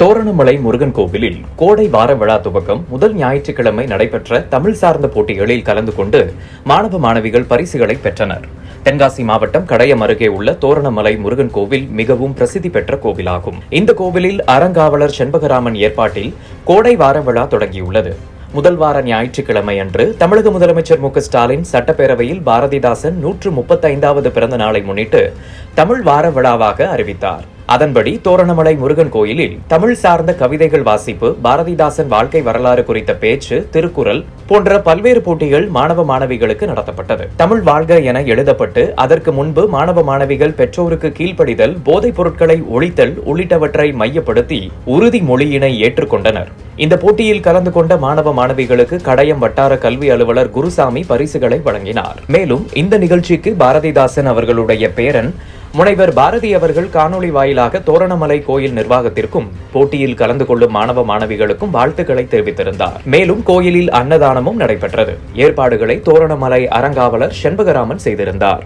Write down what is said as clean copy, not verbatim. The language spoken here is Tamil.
தோரணமலை முருகன் கோவிலில் கோடை வார விழா துவக்கம் முதல் ஞாயிற்றுக்கிழமை நடைபெற்ற தமிழ் சார்ந்த போட்டிகளில் கலந்து கொண்டு மாணவ மாணவிகள் பரிசுகளை பெற்றனர். தென்காசி மாவட்டம் கடையம் அருகே உள்ள தோரணமலை முருகன் கோவில் மிகவும் பிரசித்தி பெற்ற கோவிலாகும். இந்த கோவிலில் அறங்காவலர் செண்பகராமன் ஏற்பாட்டில் கோடை வார விழா தொடங்கியுள்ளது. முதல் வார ஞாயிற்றுக்கிழமை அன்று தமிழக முதலமைச்சர் மு.க.ஸ்டாலின் சட்டப்பேரவையில் பாரதிதாசன் 135வது பிறந்த நாளை முன்னிட்டு தமிழ் வார விழாவாக அறிவித்தார். அதன்படி தோரணமலை முருகன் கோயிலில் தமிழ் சார்ந்த கவிதைகள் வாசிப்பு, பாரதிதாசன் வாழ்க்கை வரலாறு குறித்த பேச்சு, திருக்குறள் போன்ற பல்வேறு போட்டிகள் மாணவ மாணவிகளுக்கு நடத்தப்பட்டது. தமிழ் வாழ்க என எழுதப்பட்டு அதற்கு முன்பு மாணவ மாணவிகள் பெற்றோருக்கு கீழ்ப்படிதல், போதைப் பொருட்களை ஒழித்தல் உள்ளிட்டவற்றை மையப்படுத்தி உறுதிமொழியினை ஏற்றுக்கொண்டனர். இந்த போட்டியில் கலந்து கொண்ட மாணவ மாணவிகளுக்கு கடையம் வட்டார கல்வி அலுவலர் குருசாமி பரிசுகளை வழங்கினார். மேலும் இந்த நிகழ்ச்சிக்கு பாரதிதாசன் அவர்களுடைய பேரன் முனைவர் பாரதி அவர்கள் காணொலி வாயிலாக தோரணமலை கோயில் நிர்வாகத்திற்கும் போட்டியில் கலந்து கொள்ளும் மாணவ மாணவிகளுக்கும் வாழ்த்துக்களை தெரிவித்திருந்தார். மேலும் கோயிலில் அன்னதானமும் நடைபெற்றது. ஏற்பாடுகளை தோரணமலை அறங்காவலர் செண்பகராமன் செய்திருந்தார்.